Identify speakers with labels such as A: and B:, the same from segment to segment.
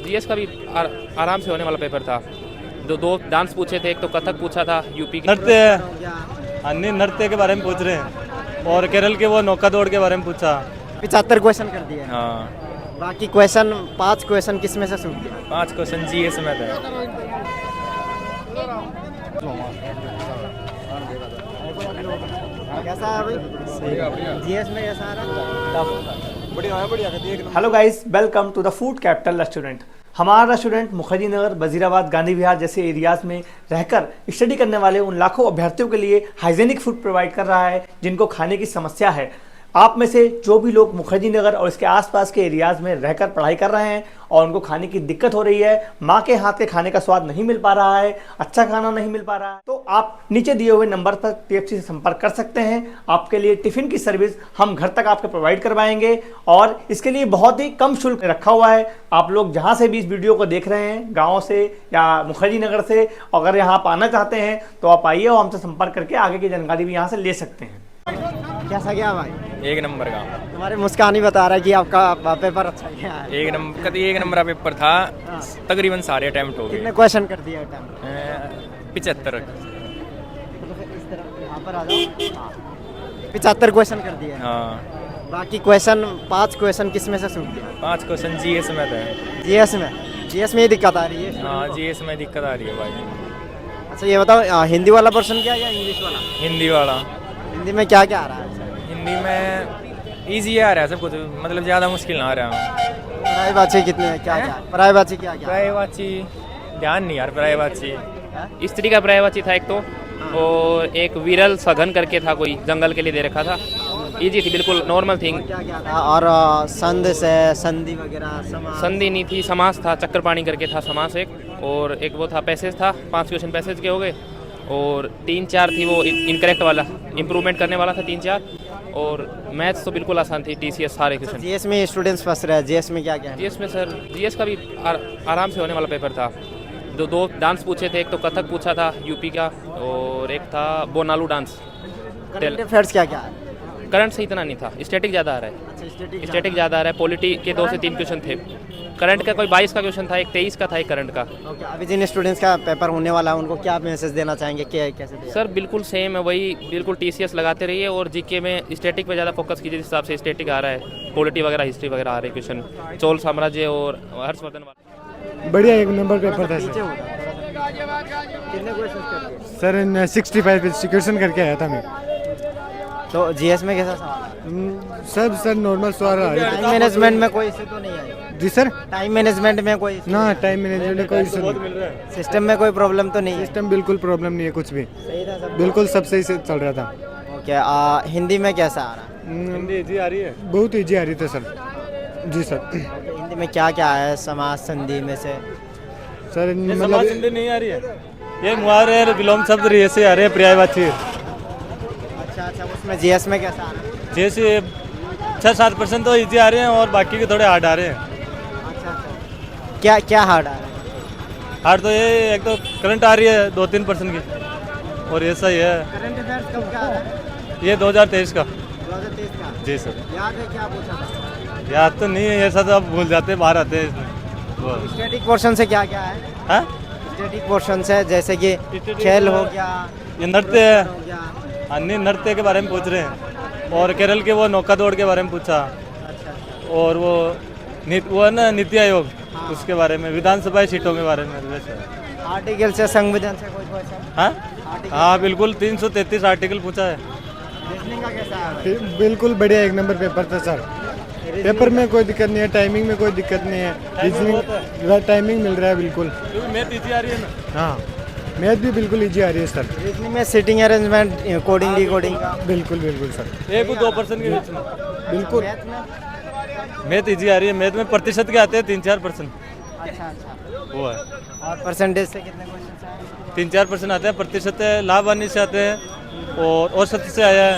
A: GS का भी आराम से होने वाला पेपर था। दो डांस पूछे थे, एक तो कथक पूछा था यूपी के।
B: नृत्य नृत्य के बारे में पूछ रहे हैं और केरल के वो नौका दौड़ के बारे में पूछा।
C: 75 क्वेश्चन कर दिए।
B: हाँ,
C: बाकी क्वेश्चन 5 क्वेश्चन किस में से सूट गया?
B: 5 क्वेश्चन जीएस में थे।
C: कैसा है भाई? जीएस में कैसा आ रहा है?
D: Hello guys, welcome to the food capital restaurant. हमारा रेस्टोरेंट मुखर्जी नगर, वजीराबाद, गांधी विहार जैसे एरियाज में रहकर स्टडी करने वाले उन लाखों अभ्यर्थियों के लिए हाइजेनिक फूड प्रोवाइड कर रहा है जिनको खाने की समस्या है। आप में से जो भी लोग मुखर्जी नगर और इसके आसपास के एरियाज में रहकर पढ़ाई कर रहे हैं और उनको खाने की दिक्कत हो रही है, माँ के हाथ के खाने का स्वाद नहीं मिल पा रहा है, अच्छा खाना नहीं मिल पा रहा है, तो आप नीचे दिए हुए नंबर पर TFC से संपर्क कर सकते हैं। आपके लिए टिफिन की सर्विस हम घर तक आपके प्रोवाइड करवाएंगे और इसके लिए बहुत ही कम शुल्क रखा हुआ है। आप लोग जहाँ से भी इस वीडियो को देख रहे हैं, गाँव से या मुखर्जी नगर से, अगर यहाँ आप आना चाहते हैं तो आप आइए और हमसे संपर्क करके आगे की जानकारी भी यहाँ से ले सकते हैं।
C: कैसा गया भाई?
B: एक नंबर का
C: तुम्हारे मुस्कान ही बता रहा है कि आपका पेपर अच्छा गया है।
B: एक नंबर का पेपर था। तकरीबन सारे अटेम्प्ट हो गए।
C: कितने क्वेश्चन कर दिए अटेम्प्ट?
B: 75।
C: इस तरफ यहाँ पर आ जाओ। 75 क्वेश्चन कर दिए।
B: हाँ,
C: बाकी क्वेश्चन 5 क्वेश्चन किस में से सूट गया?
B: 5 क्वेश्चन जीएस में थे।
C: जीएस में ही दिक्कत आ रही है।
B: हाँ, जीएस में दिक्कत आ रही है भाई।
C: अच्छा ये बताओ, हिंदी वाला पर्सन क्या या इंग्लिश वाला?
B: हिंदी वाला।
C: हिंदी में क्या क्या आ रहा है?
B: हिंदी में इजी आ रहा है सब कुछ, मतलब ज़्यादा मुश्किल ना आ रहा है।
C: परायवाची कितने हैं? क्या क्या? परायवाची क्या क्या?
B: प्रायवाची ध्यान नहीं यार। प्रायवाची
A: स्त्री का पर्यायवाची था एक तो, और एक विरल सघन करके था, कोई जंगल के लिए दे रखा था। इजी थी, बिल्कुल नॉर्मल थिंग।
C: क्या क्या था? और संध से संधि वगैरह, समास?
A: संधि नहीं थी, समास था, चक्कर पानी करके था समास एक, और एक वो था पैसेज था। 5 क्वेश्चन पैसेज के हो गए और 3-4 थी वो इनकरेक्ट वाला, इम्प्रूवमेंट करने वाला था 3-4। और मैथ्स तो बिल्कुल आसान थी, TCS सारे क्वेश्चन।
C: जीएस में स्टूडेंट्स फंस रहे हैं। जीएस में क्या क्या है?
A: जीएस में सर, जीएस का भी आराम से होने वाला पेपर था। दो डांस पूछे थे, एक तो कथक पूछा था यूपी का, और एक था बोनालू डांस।
C: करंट अफेयर्स क्या क्या है?
A: करंट से इतना नहीं था, स्टैटिक ज़्यादा आ रहा है।
C: अच्छा,
A: स्टैटिक ज़्यादा आ रहा है। पॉलिटी के 2 से 3 क्वेश्चन थे। करंट का कोई 22 का क्वेश्चन था, एक 23 का था, एक करंट का।
C: ओके, अभी जिन स्टूडेंट्स का पेपर होने वाला है उनको क्या मैसेज देना चाहेंगे? कैसे दें?
A: सर बिल्कुल सेम है, वही बिल्कुल TCS लगाते रहिए और जीके में स्टैटिक पे ज़्यादा फोकस कीजिए। जिस हिसाब से स्टैटिक आ रहा है, पॉलिटी वगैरह, हिस्ट्री वगैरह आ रही है क्वेश्चन, चोल साम्राज्य और हर्षवर्धन।
E: बढ़िया एक नंबर पेपर था
C: पीछे
E: सर।
C: होगा कितने क्वेश्चन कर दिए?
E: सर 65 क्वेश्चन करके आया था मैं।
C: तो जीएस में कैसा सवाल?
E: सब सर नॉर्मल सवाल आ रहे
C: टाइम मैनेजमेंट में कोई इशू तो नहीं आई?
E: थे। जी सर,
C: टाइम मैनेजमेंट में कोई issue
E: ना
C: नहीं
E: टाइम मैनेजमेंट में कोई इशू नहीं।
C: है? सिस्टम में कोई प्रॉब्लम तो नहीं है?
E: सिस्टम बिल्कुल प्रॉब्लम नहीं है, कुछ भी
C: सही था सब?
E: बिल्कुल सब सही से चल रहा था।
C: ओके, हिंदी में कैसा आ रहा है?
B: हिंदी इजी आ रही है।
E: बहुत ईजी आ रही थी सर। जी सर।
C: हिंदी में क्या क्या है समास संधि में से?
E: सर
B: समाज
E: मतलब
B: हिंदी नहीं आ रही है। ये मुहावरे विलोम शब्द ऐसे आ रहे हैं। पर्यायवाची
C: अच्छा, उसमें जीएस में कैसा आ रहा है?
B: जैसे 6-7% तो इजी आ रहे हैं और बाकी के थोड़े हार्ड आ रहे हैं।
C: अच्छा, क्या क्या हार्ड आ रहा है?
B: हार्ड तो ये एक तो करंट आ रही है 2-3% की, और ऐसा ही है।
C: करंट अफेयर्स कब का आ रहा है?
B: ये 2023 का।
C: 2023 का?
B: जी सर।
C: याद है क्या पूछा था?
B: याद तो नहीं है, ऐसा तो अब भूल जाते हैं, बाहर आते हैं इसमें। वो
C: स्टैटिक पोर्शन से क्या क्या है?
B: हाँ,
C: स्टैटिक पोर्शन से जैसे कि खेल हो गया,
B: ये नृत्य है।
C: हो गया।
B: अन्य नृत्य के बारे में पूछ रहे हैं और केरल के वो नौका दौड़ के बारे में पूछा,
C: अच्छा,
B: और वो है ना नीति आयोग, उसके बारे में, विधानसभा सीटों के बारे में वैसे।
C: आर्टिकल से संविधान से कोई क्वेश्चन?
B: हाँ हाँ, बिल्कुल 333 आर्टिकल पूछा है।
C: रीजनिंग का कैसा है?
E: बिल्कुल बढ़िया एक नंबर पेपर था सर। पेपर में कोई दिक्कत नहीं है, टाइमिंग में कोई दिक्कत नहीं है, रीजनिंग टाइमिंग मिल रहा है बिल्कुल।
B: मैथ इजी आ रही है ना।
E: हाँ, मैथ भी बिल्कुल ईजी आ रही है सर।
C: रीजनिंग में सीटिंग अरेंजमेंट, कोडिंग डिकोडिंग का?
E: बिल्कुल बिल्कुल सर,
B: 1-2% के बीच में।
E: बिल्कुल।
C: मैथ में?
B: मैथ इजी आ रही है। मैथ में प्रतिशत के आते हैं 3-4%।
C: अच्छा,
B: वो है,
C: और परसेंटेज से कितने क्वेश्चन आए?
B: 3-4% आते हैं। प्रतिशत लाभ आने से आते हैं, और औसत से आया है।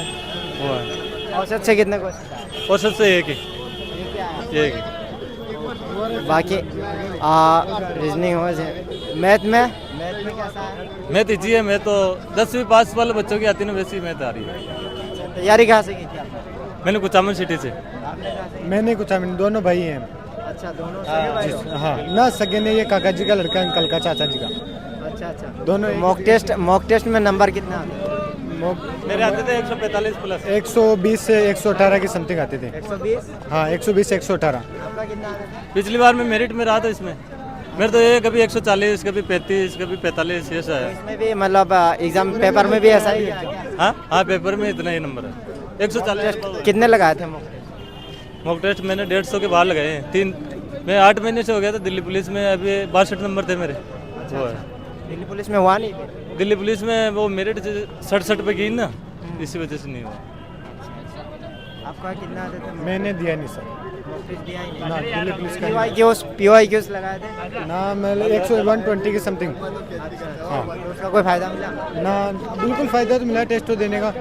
B: वो है,
C: औसत से कितने क्वेश्चन आए?
B: औसत से एक ही।
C: ये क्या है?
B: एक ही।
C: बाकी रीजनिंग हो जाए। मैथ में कैसा है?
B: मैथ इजी है। मैं तो 10वीं पास वाले बच्चों की आती है ना, वैसी मैथ आ रही है।
C: तैयारी कहाँ से की थी आपने?
B: मैंने कुचामन सिटी से।
C: आपने कहाँ से की?
E: मैंने कुछ दोनों भाई हैं।
C: अच्छा दोनों सगे भाई हो?
E: हाँ ना सगे नहीं, ये काका जी का लड़का, अंकल का, चाचा जी का,
C: अच्छा अच्छा
E: दोनों एक-
C: मॉक टेस्ट में नंबर कितना आते हैं?
B: मेरे आते थे 145 प्लस।
E: 120 से 118 की समथिंग आते थे।
C: 120
E: हाँ 120 से 118।
C: आपका कितना आता है?
B: पिछली बार मैं मेरिट में रहा था इसमें, मेरे तो ये कभी 140, कभी 35, कभी 45 ऐसा है।
C: इसमें भी मतलब एग्जाम पेपर में भी ऐसा ही है क्या?
B: हाँ हाँ, पेपर में इतना ही नंबर है, 140।
C: कितने लगाए थे मॉक टेस्ट?
B: मॉक टेस्ट मैंने 150 के बाहर लगाए हैं, 3 मैं 8 महीने से हो गया था दिल्ली पुलिस में, अभी 62 नंबर थे मेरे। वो है
C: दिल्ली पुलिस में हुआ नहीं फिर?
B: दिल्ली पुलिस में वो मेरिट 67 पे गई ना, इसी वजह से नहीं हुआ।
C: आपका कितना आते थे?
E: मैंने दिया नहीं सर
C: मॉक टेस्ट दिया ही नहीं।
E: ना, दिल्ली पुलिस का
C: PYQs लगाए थे?
E: ना, मैं 120 की समथिंग।
C: अच्छा हाँ, तो उसका कोई फायदा मिला?
E: ना बिल्कुल फ़ायदा तो मिला टेस्ट तो देने का।